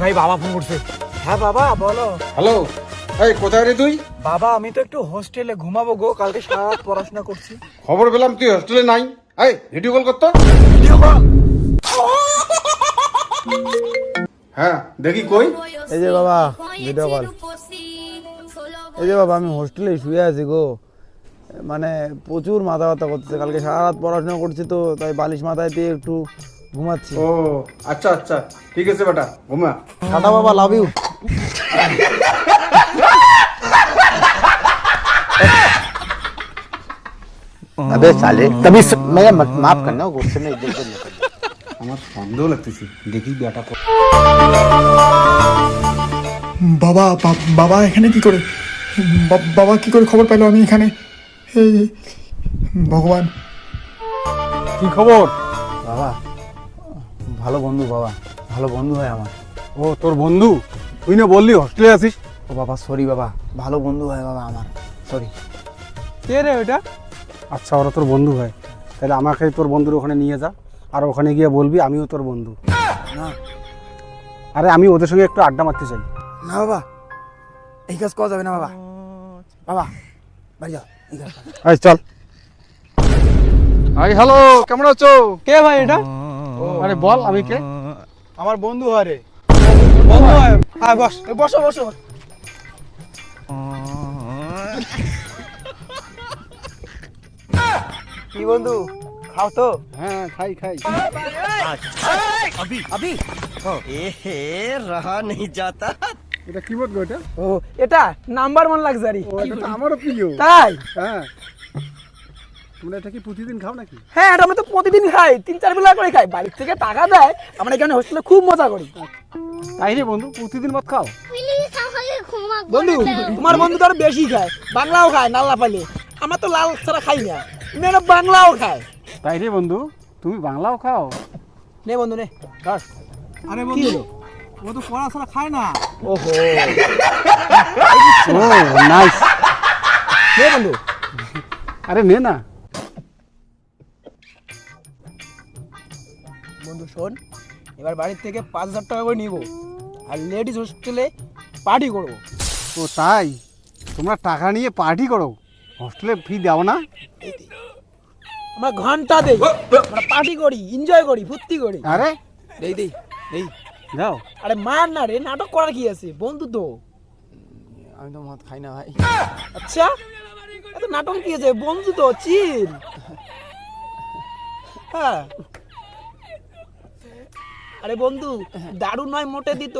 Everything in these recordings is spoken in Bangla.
ভাই বাবা ফোন করছে। হ্যাঁ বাবা বলো। হ্যালো, এই কোথায় রে তুই? বাবা আমি তো একটু হোস্টেলে ঘুমাবো গো, কালকে সারা রাত পড়াশোনা করছি। খবর পেলাম তুই হোস্টেলে নাই। এই ভিডিও কল করতো। Video call? হ্যাঁ দেখি কই। এই যে বাবা ভিডিও কল। এই যে বাবা আমি হোস্টেলে শুয়ে আছি গো, মানে প্রচুর মাথা ব্যথা করতেছে, কালকে সারা রাত পড়াশোনা করছি তো তাই বালিশ মাথায় দিয়ে একটু ঘুমাচ্ছি। ও আচ্ছা আচ্ছা, ঠিক আছে বেটা, ঘুমা। টাটা বাবা, লাভ ইউ। अबे साले कभी मैं माफ करना गुस्से में इधर उधर निकल আমার সন্দেহ লাগতেছে, দেখি বেটা বাবা বাবা এখানে কি করে? বাবা কি করে খবর পেলো আমি এখানে? হে ভগবান, কি খবর? বাবা ভালো বন্ধু, বাবা ভালো বন্ধু হয় আমার। ও তোর বন্ধু? তুই না বললি হোস্টেলে আছিস? ও বাবা সরি বাবা, ভালো বন্ধু হয় বাবা আমার, সরি। কে রে ওটা? আচ্ছা ওরা তোর বন্ধু হয়, তাহলে আমাকে তোর বন্ধুর ওখানে নিয়ে যা, আর ওখানে গিয়ে বলবি আমিও তোর বন্ধু। না আরে আমি ওদের সঙ্গে একটু আড্ডা মারতে চাই। না বাবা, এই কাজ করা যাবে না বাবা। বাবা বাড়ি যাও, এই কাজ করা যাবে না। এই চল। আই হ্যালো, কেমন আছো? কে ভাই এটা? আরে বল আমি কে? আমার বন্ধু হয় রে। বন্ধু হয়? হ্যাঁ বস, বসো বসো। কি বন্ধু, খাও তো? হ্যাঁ খাই খাই। এটা কি বলবো এটা? ও এটা নাম্বার 1 লাক্সারি। ও এটা তো আমারও প্রিয়। তাই? হ্যাঁ, তোমরা এটা কি প্রতিদিন খাও নাকি? হ্যাঁ এটা আমরা তো প্রতিদিন খাই, 3-4 বেলা করে খাই, বাড়ির থেকে টাকা দেয়, আমরা এখানে হোস্টেলে খুব মজা করি। তাই রে বন্ধু, প্রতিদিন মত খাও? বন্ধু তোমার বন্ধু তো আরো বেশি খায়, বাংলাও খায় নাল্লা পালে, আমরা তো লাল ছাড়া খাই না, মেয়েরা বাংলাও খায়। তাই রে বন্ধু, তুমি বাংলাও খাও? নে বন্ধু নে ধর। আরে কি হলো? ও তো পড়া ছাড়া খায় না। ওহো ও নাইস। নে বন্ধু। আরে নে না। বন্ধু শোন, এবার বাড়ির থেকে 5,000 টাকা করে নিব, আর লেডিস হোস্টেলে পার্টি করবো। ও তাই? তোমরা টাকা নিয়ে পার্টি করো, হোস্টেলে ফি দাও না? আমরা ঘন্টা দেই, আমরা পার্টি করি, এনজয় করি, ফুর্তি করি। আরে দেই দেই দেই। যাও। আরে মার না রে, নাটক করার কি আছে, বন্ধু তো। আমি তো মদ খাই না ভাই। আচ্ছা এত নাটক কি আছে, বন্ধু তো, চিল। হ্যাঁ আরে বন্ধু দারু নয় মোটে দিত,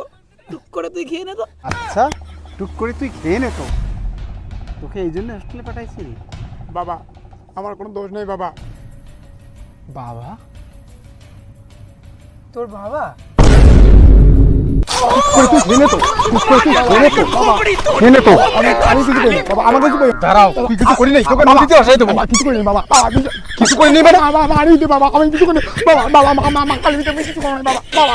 টুক করে তুই খেয়ে নে তো। আচ্ছা টুক করে তুই খেয়ে নে তো, তোকে এই জন্য হোস্টেলে পাঠাইছি। বাবা আমার কোনো দোষ নেই বাবা। বাবা? তোর বাবা? আমি কিছু করি বাবা, আমাকে কিছু করি। দাঁড়াও, তুই কিছু করি নাই, তোকে নদীতে আসাই দেবো। বাবা কিছু করি বাবা, বাবা কিছু করি নি মানে? বাবা আমি বাবা আমি কিছু করি বাবা, বাবা আমি কিছু করি বাবা, বাবা